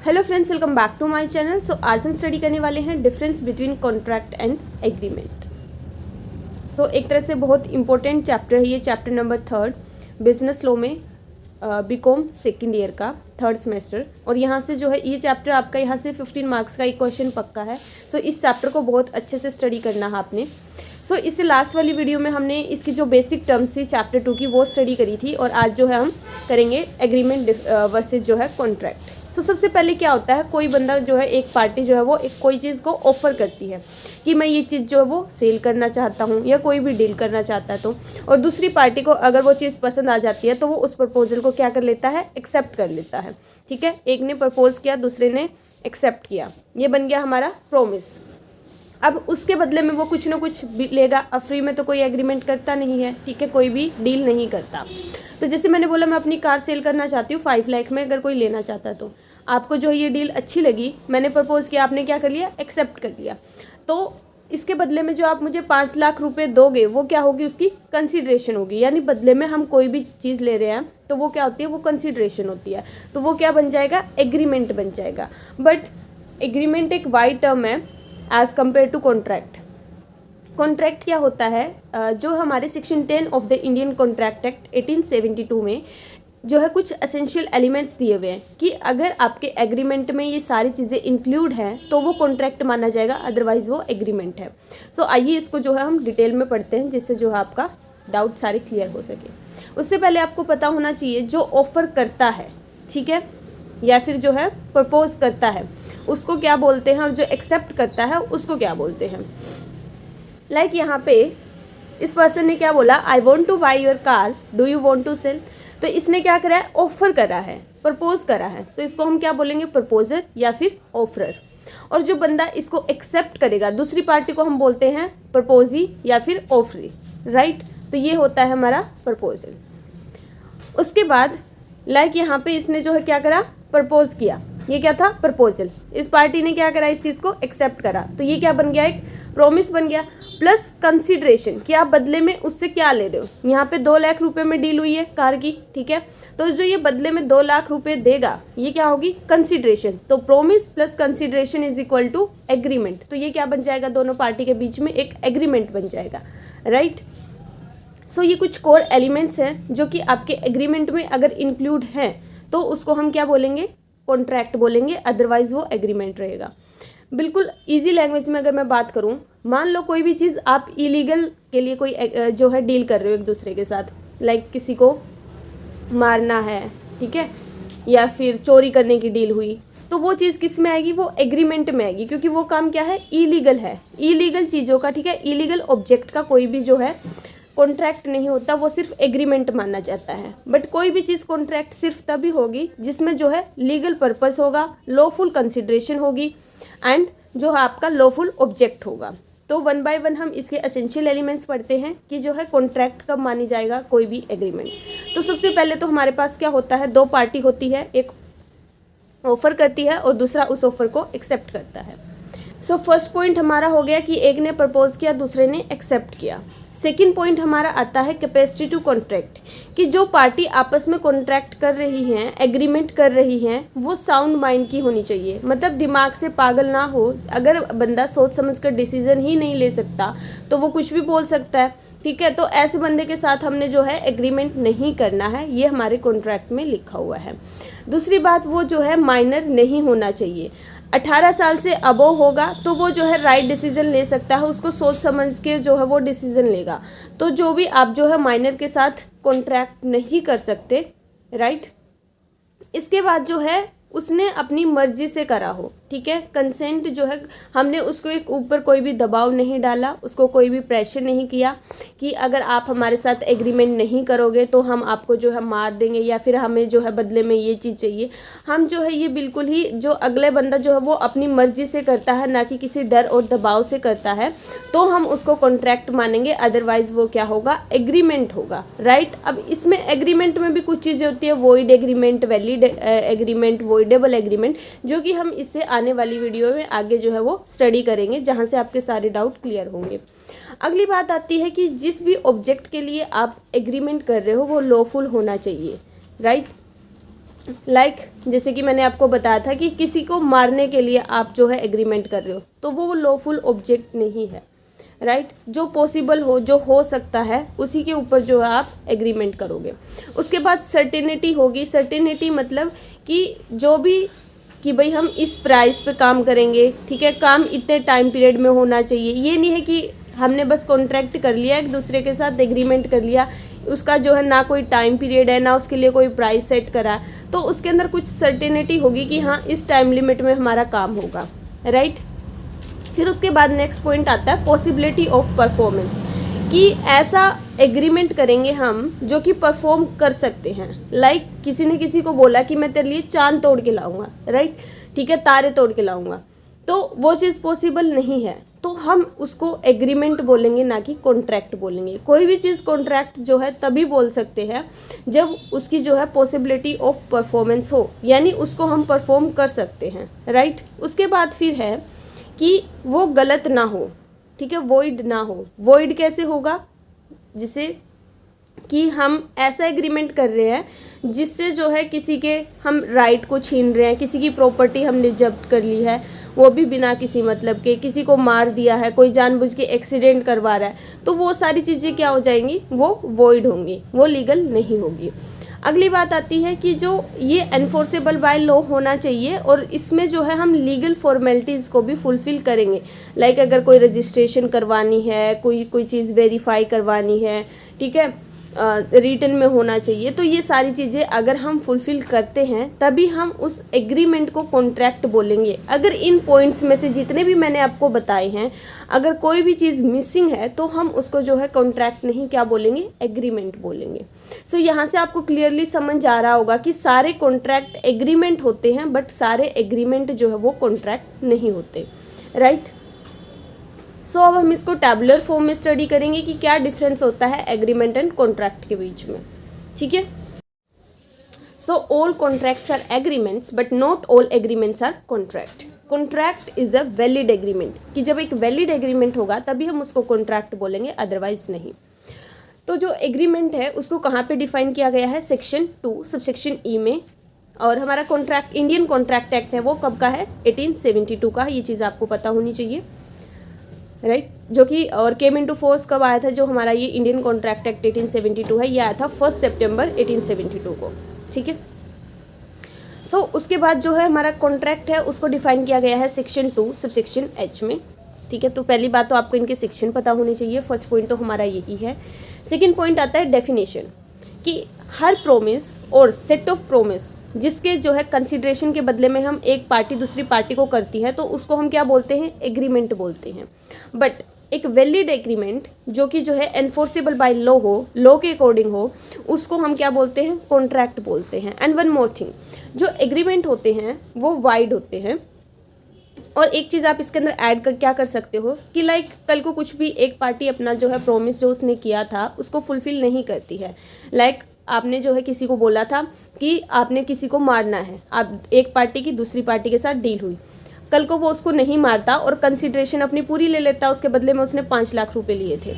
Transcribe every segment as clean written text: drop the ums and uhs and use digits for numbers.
Hello friends, welcome back to my channel. So आज हम study करने वाले हैं difference between contract and agreement. So एक तरह से बहुत इंपॉर्टेंट चैप्टर है ये, चैप्टर नंबर 3 बिजनेस लॉ में बीकॉम सेकेंड ईयर का 3rd सेमेस्टर। और यहाँ से जो है ये चैप्टर आपका यहाँ से 15 मार्क्स का एक क्वेश्चन पक्का है। सो इस चैप्टर को बहुत अच्छे से स्टडी करना है आपने। सो इससे लास्ट वाली वीडियो में हमने इसकी जो बेसिक टर्म्स थी चैप्टर 2 की वो स्टडी करी थी, और आज जो है हम करेंगे एग्रीमेंट वर्सेस जो है कॉन्ट्रैक्ट। सो सबसे पहले क्या होता है, कोई बंदा जो है, एक पार्टी जो है वो एक कोई चीज़ को ऑफ़र करती है कि मैं ये चीज़ जो है वो सेल करना चाहता हूँ या कोई भी डील करना चाहता है तो, और दूसरी पार्टी को अगर वो चीज़ पसंद आ जाती है तो वो उस प्रपोजल को क्या कर लेता है, एक्सेप्ट कर लेता है। ठीक है, एक ने प्रपोज किया, दूसरे ने एक्सेप्ट किया, ये बन गया हमारा प्रोमिस। अब उसके बदले में वो कुछ ना कुछ भी लेगा। अब फ्री में तो कोई एग्रीमेंट करता नहीं है, ठीक है, कोई भी डील नहीं करता। तो जैसे मैंने बोला, मैं अपनी कार सेल करना चाहती हूँ 5 लाख में, अगर कोई लेना चाहता है तो आपको जो है ये डील अच्छी लगी, मैंने प्रपोज किया, आपने क्या कर लिया, एक्सेप्ट कर लिया। तो इसके बदले में जो आप मुझे 5 लाख रुपए दोगे वो क्या होगी, उसकी कंसीडरेशन होगी। यानी बदले में हम कोई भी चीज़ ले रहे हैं तो वो क्या होती है, वो कंसीडरेशन होती है। तो वो क्या बन जाएगा, एग्रीमेंट बन जाएगा। बट एग्रीमेंट एक वाइड टर्म है as compare to contract. Contract क्या होता है, जो हमारे section 10 of the Indian contract act 1872 में जो है कुछ एसेंशियल एलिमेंट्स दिए हुए हैं कि अगर आपके एग्रीमेंट में ये सारी चीज़ें इंक्लूड हैं तो वो कॉन्ट्रैक्ट माना जाएगा, अदरवाइज वो एग्रीमेंट है। सो आइए इसको जो है हम डिटेल में पढ़ते हैं, जिससे जो है आपका डाउट सारे क्लियर हो सके। उससे पहले आपको पता होना चाहिए, जो ऑफ़र करता है, ठीक है, या फिर जो है प्रपोज करता है, उसको क्या बोलते हैं, और जो एक्सेप्ट करता है उसको क्या बोलते हैं। लाइक यहाँ पे इस पर्सन ने क्या बोला, I want to buy your car, do you want to sell. तो इसने क्या करा है, ऑफर करा है, प्रपोज करा है, तो इसको हम क्या बोलेंगे, प्रपोजर या फिर ऑफरर। और जो बंदा इसको एक्सेप्ट करेगा, दूसरी पार्टी को हम बोलते हैं प्रपोजी या फिर ऑफरी, राइट। तो ये होता है हमारा प्रपोजल। उसके बाद लाइक यहाँ पे इसने जो है क्या करा, प्रपोज किया, ये क्या था, प्रपोजल। इस पार्टी ने क्या करा, इस चीज़ को एक्सेप्ट करा, तो ये क्या बन गया, एक प्रॉमिस बन गया, प्लस कंसीडरेशन कि आप बदले में उससे क्या ले रहे हो। यहाँ पे 2 लाख रुपए में डील हुई है कार की, ठीक है, तो जो ये बदले में 2 लाख रुपए देगा, ये क्या होगी, कंसीडरेशन। तो promise plus consideration is equal to agreement. तो ये क्या बन जाएगा, दोनों पार्टी के बीच में एक एग्रीमेंट बन जाएगा, राइट। सो ये कुछ कोर एलिमेंट्स हैं जो कि आपके एग्रीमेंट में अगर इंक्लूड हैं तो उसको हम क्या बोलेंगे, कॉन्ट्रैक्ट बोलेंगे, अदरवाइज वो एग्रीमेंट रहेगा। बिल्कुल इजी लैंग्वेज में अगर मैं बात करूं, मान लो कोई भी चीज़ आप इलीगल के लिए कोई जो है डील कर रहे हो एक दूसरे के साथ, लाइक किसी को मारना है, ठीक है, या फिर चोरी करने की डील हुई, तो वो चीज़ किस में आएगी, वो एग्रीमेंट में आएगी, क्योंकि वो काम क्या है, इलीगल है। इलीगल चीज़ों का, ठीक है, इलीगल ऑब्जेक्ट का कोई भी जो है कॉन्ट्रैक्ट नहीं होता, वो सिर्फ एग्रीमेंट माना जाता है। बट कोई भी चीज़ कॉन्ट्रैक्ट सिर्फ तभी होगी जिसमें जो है लीगल पर्पस होगा, लॉफुल कंसिडरेशन होगी, एंड जो है आपका लॉफुल ऑब्जेक्ट होगा। तो 1 बाय 1 हम इसके एसेंशियल एलिमेंट्स पढ़ते हैं कि जो है कॉन्ट्रैक्ट कब मानी जाएगा कोई भी एग्रीमेंट। तो सबसे पहले तो हमारे पास क्या होता है, 2 पार्टी होती है, एक ऑफर करती है और दूसरा उस ऑफर को एक्सेप्ट करता है। सो फर्स्ट पॉइंट हमारा हो गया कि एक ने प्रपोज किया, दूसरे ने एक्सेप्ट किया। सेकेंड पॉइंट हमारा आता है कैपेसिटी टू कॉन्ट्रैक्ट, कि जो पार्टी आपस में कॉन्ट्रैक्ट कर रही हैं, एग्रीमेंट कर रही हैं, वो साउंड माइंड की होनी चाहिए, मतलब दिमाग से पागल ना हो। अगर बंदा सोच समझ कर डिसीजन ही नहीं ले सकता तो वो कुछ भी बोल सकता है, ठीक है। तो ऐसे बंदे के साथ हमने जो है एग्रीमेंट नहीं करना है, ये हमारे कॉन्ट्रैक्ट में लिखा हुआ है। दूसरी बात, वो जो है माइनर नहीं होना चाहिए। 18 साल से अबव होगा तो वो जो है राइट डिसीजन ले सकता है, उसको सोच समझ के जो है वो डिसीजन लेगा। तो जो भी आप जो है माइनर के साथ कॉन्ट्रैक्ट नहीं कर सकते, राइट। इसके बाद जो है उसने अपनी मर्जी से करा हो, ठीक है, कंसेंट जो है, हमने उसको एक ऊपर कोई भी दबाव नहीं डाला, उसको कोई भी प्रेशर नहीं किया कि अगर आप हमारे साथ एग्रीमेंट नहीं करोगे तो हम आपको जो है मार देंगे, या फिर हमें जो है बदले में ये चीज़ चाहिए। हम जो है ये बिल्कुल ही, जो अगले बंदा जो है वो अपनी मर्जी से करता है, ना कि किसी डर और दबाव से करता है, तो हम उसको कॉन्ट्रैक्ट मानेंगे, अदरवाइज वो क्या होगा, एग्रीमेंट होगा, राइट। अब इसमें एग्रीमेंट में भी कुछ चीज़ें होती है, void agreement, valid agreement, voidable agreement, जो कि हम इससे आने वाली वीडियो में आगे जो है वो स्टडी करेंगे, जहां से आपके सारे डाउट क्लियर होंगे। अगली बात आती है कि जिस भी ऑब्जेक्ट के लिए आप एग्रीमेंट कर रहे हो वो लॉफुल होना चाहिए, राइट। जैसे कि मैंने आपको बताया था कि किसी को मारने के लिए आप जो है एग्रीमेंट कर रहे हो, तो वो लॉफुल ऑब्जेक्ट नहीं है, राइट। जो पॉसिबल हो, जो हो सकता है, उसी के ऊपर जो है आप एग्रीमेंट करोगे। उसके बाद सर्टेनिटी होगी। सर्टेनिटी मतलब कि जो भी, कि भाई हम इस प्राइस पे काम करेंगे, ठीक है, काम इतने टाइम पीरियड में होना चाहिए। ये नहीं है कि हमने बस कॉन्ट्रैक्ट कर लिया, एक दूसरे के साथ एग्रीमेंट कर लिया, उसका जो है ना कोई टाइम पीरियड है, ना उसके लिए कोई प्राइस सेट करा है, तो उसके अंदर कुछ सर्टेनिटी होगी कि हाँ इस टाइम लिमिट में हमारा काम होगा, राइट। फिर उसके बाद नेक्स्ट पॉइंट आता है पॉसिबिलिटी ऑफ परफॉर्मेंस, कि ऐसा एग्रीमेंट करेंगे हम जो कि परफॉर्म कर सकते हैं। किसी ने किसी को बोला कि मैं तेरे लिए चांद तोड़ के लाऊंगा, राइट, ठीक है, तारे तोड़ के लाऊंगा, तो वो चीज़ पॉसिबल नहीं है, तो हम उसको एग्रीमेंट बोलेंगे, ना कि कॉन्ट्रैक्ट बोलेंगे। कोई भी चीज़ कॉन्ट्रैक्ट जो है तभी बोल सकते हैं जब उसकी जो है पॉसिबिलिटी ऑफ परफॉर्मेंस हो, यानी उसको हम परफॉर्म कर सकते हैं, राइट। उसके बाद फिर है कि वो गलत ना हो, ठीक है, वॉइड ना हो। वॉइड कैसे होगा? जिसे कि हम ऐसा एग्रीमेंट कर रहे हैं जिससे जो है किसी के हम राइट को छीन रहे हैं, किसी की प्रॉपर्टी हमने जब्त कर ली है, वो भी बिना किसी मतलब के, किसी को मार दिया है, कोई जानबूझ के एक्सीडेंट करवा रहा है, तो वो सारी चीज़ें क्या हो जाएंगी? वो वॉइड होंगी, वो लीगल नहीं होगी। अगली बात आती है कि जो ये एनफोर्सेबल बाय लॉ होना चाहिए, और इसमें जो है हम लीगल फॉर्मेलिटीज़ को भी फुलफ़िल करेंगे। अगर कोई रजिस्ट्रेशन करवानी है, कोई चीज़ वेरीफाई करवानी है, ठीक है, रिटन में होना चाहिए, तो ये सारी चीज़ें अगर हम फुलफ़िल करते हैं तभी हम उस एग्रीमेंट को कॉन्ट्रैक्ट बोलेंगे। अगर इन पॉइंट्स में से जितने भी मैंने आपको बताए हैं, अगर कोई भी चीज़ मिसिंग है तो हम उसको जो है कॉन्ट्रैक्ट नहीं क्या बोलेंगे? एग्रीमेंट बोलेंगे। सो यहाँ से आपको क्लियरली समझ आ रहा होगा कि सारे कॉन्ट्रैक्ट एग्रीमेंट होते हैं, बट सारे एग्रीमेंट जो है वो कॉन्ट्रैक्ट नहीं होते, राइट। सो अब हम इसको टैबुलर फॉर्म में स्टडी करेंगे कि क्या डिफरेंस होता है एग्रीमेंट एंड कॉन्ट्रैक्ट के बीच में, ठीक है। So all contracts are agreements but not all agreements are contract. Contract is a valid agreement, कि जब एक वैलिड एग्रीमेंट होगा तभी हम उसको कॉन्ट्रैक्ट बोलेंगे, अदरवाइज नहीं। तो जो एग्रीमेंट है उसको कहाँ पे डिफाइन किया गया है? सेक्शन 2 सबसेक्शन ई में। और हमारा कॉन्ट्रैक्ट, इंडियन कॉन्ट्रैक्ट एक्ट है, वो कब का है? 1872 का। ये चीज़ आपको पता होनी चाहिए, राइट, जो कि और केम इनटू फोर्स कब आया था? जो हमारा ये इंडियन कॉन्ट्रैक्ट एक्ट 1872 है, ये आया था 1 सितंबर 1872 को, ठीक है। सो उसके बाद जो है हमारा कॉन्ट्रैक्ट है उसको डिफाइन किया गया है सेक्शन 2 सबसेक्शन एच में, ठीक है। तो पहली बात तो आपको इनके सेक्शन पता होनी चाहिए, फर्स्ट पॉइंट तो हमारा यही है। सेकेंड पॉइंट आता है डेफिनेशन, कि हर प्रोमिस और सेट ऑफ प्रोमिस जिसके जो है कंसिडरेशन के बदले में हम एक पार्टी दूसरी पार्टी को करती है, तो उसको हम क्या बोलते हैं? एग्रीमेंट बोलते हैं। बट एक वैलिड एग्रीमेंट जो कि जो है एनफोर्सेबल बाय लॉ हो, लॉ के अकॉर्डिंग हो, उसको हम क्या बोलते हैं? कॉन्ट्रैक्ट बोलते हैं। एंड वन मोर थिंग, जो एग्रीमेंट होते हैं वो वाइड होते हैं। और एक चीज़ आप इसके अंदर ऐड कर क्या कर सकते हो कि कल को कुछ भी एक पार्टी अपना जो है प्रॉमिस जो उसने किया था उसको फुलफिल नहीं करती है। आपने जो है किसी को बोला था कि आपने किसी को मारना है, आप एक पार्टी की दूसरी पार्टी के साथ डील हुई, कल को वो उसको नहीं मारता और कंसिडरेशन अपनी पूरी ले लेता, उसके बदले में उसने 5 लाख रुपए लिए थे।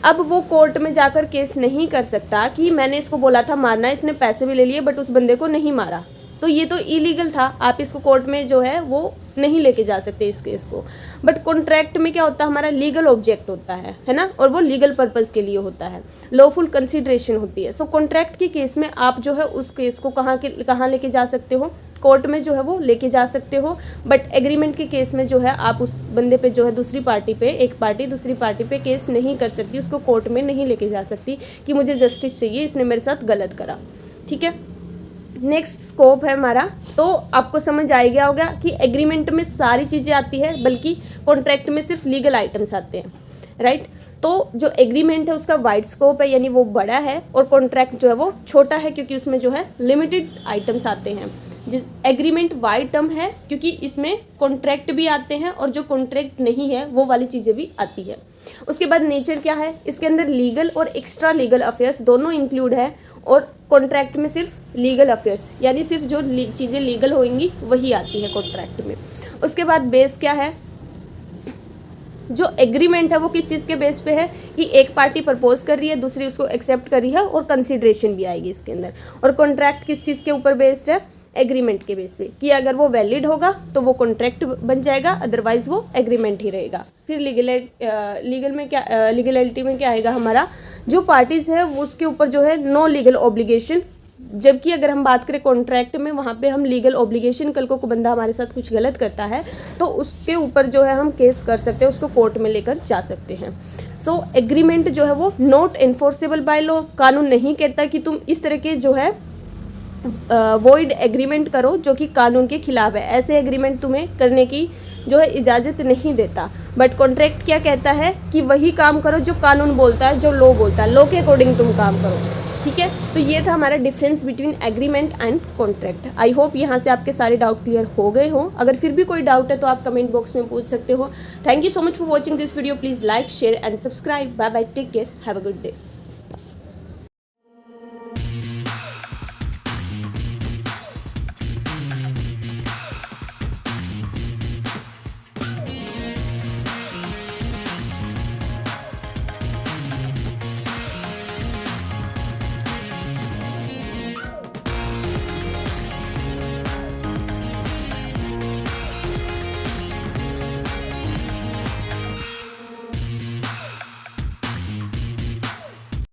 अब वो कोर्ट में जाकर केस नहीं कर सकता कि मैंने इसको बोला था मारना, इसने पैसे भी ले लिए बट उस बंदे को नहीं मारा, तो ये तो इलीगल था, आप इसको कोर्ट में जो है वो नहीं लेके जा सकते इस केस को। बट कॉन्ट्रैक्ट में क्या होता है? हमारा लीगल ऑब्जेक्ट होता है ना, और वो लीगल पर्पस के लिए होता है, लॉफुल कंसिडरेशन होती है। सो कॉन्ट्रैक्ट के केस में आप जो है उस केस को कहाँ लेके जा सकते हो? कोर्ट में जो है वो लेके जा सकते हो। बट एग्रीमेंट के केस में जो है आप उस बंदे पे जो है दूसरी पार्टी पे, एक पार्टी दूसरी पार्टी पे केस नहीं कर सकती, उसको कोर्ट में नहीं लेके जा सकती कि मुझे जस्टिस चाहिए, इसने मेरे साथ गलत करा, ठीक है। नेक्स्ट स्कोप है हमारा, तो आपको समझ आ गया होगा कि एग्रीमेंट में सारी चीज़ें आती है, बल्कि कॉन्ट्रैक्ट में सिर्फ लीगल आइटम्स आते हैं, राइट। तो जो एग्रीमेंट है उसका वाइड स्कोप है, यानी वो बड़ा है, और कॉन्ट्रैक्ट जो है वो छोटा है, क्योंकि उसमें जो है लिमिटेड आइटम्स आते हैं। जिस एग्रीमेंट वाइड टर्म है क्योंकि इसमें कॉन्ट्रैक्ट भी आते हैं और जो कॉन्ट्रैक्ट नहीं है वो वाली चीज़ें भी आती है। उसके बाद नेचर क्या है? इसके अंदर लीगल और एक्स्ट्रा लीगल अफेयर्स दोनों इंक्लूड है, और कॉन्ट्रैक्ट में सिर्फ लीगल अफेयर्स, यानी सिर्फ जो चीज़ें लीगल होंगी वही आती है कॉन्ट्रैक्ट में। उसके बाद बेस क्या है? जो एग्रीमेंट है वो किस चीज़ के बेस पे है कि एक पार्टी प्रपोज कर रही है, दूसरी उसको एक्सेप्ट कर रही है और कंसिडरेशन भी आएगी इसके अंदर। और कॉन्ट्रैक्ट किस चीज़ के ऊपर बेस्ड है, एग्रीमेंट के बेस पे, कि अगर वो वैलिड होगा तो वो कॉन्ट्रैक्ट बन जाएगा, अदरवाइज वो एग्रीमेंट ही रहेगा। फिर लीगलिटी में क्या आएगा हमारा, जो पार्टीज़ है उसके ऊपर जो है नो लीगल ऑब्लिगेशन, जबकि अगर हम बात करें कॉन्ट्रैक्ट में वहाँ पे हम लीगल ऑब्लिगेशन, कल को बंदा हमारे साथ कुछ गलत करता है तो उसके ऊपर जो है हम केस कर सकते हैं, उसको कोर्ट में लेकर जा सकते हैं। सो एग्रीमेंट जो है वो नॉट एनफोर्सेबल बाय लॉ, कानून नहीं कहता कि तुम इस तरह के जो है वॉइड एग्रीमेंट करो जो कि कानून के खिलाफ है, ऐसे एग्रीमेंट तुम्हें करने की जो है इजाज़त नहीं देता। बट कॉन्ट्रैक्ट क्या कहता है कि वही काम करो जो कानून बोलता है, जो लॉ बोलता है, लॉ के अकॉर्डिंग तुम काम करो। ठीक है, तो ये था हमारा difference between agreement and contract. I hope यहाँ से आपके सारे डाउट क्लियर हो गए हों। अगर फिर भी कोई डाउट है तो आप कमेंट बॉक्स में पूछ सकते हो। Thank you so much for watching this video. Please like, share and subscribe. Bye bye, take care, have a good day.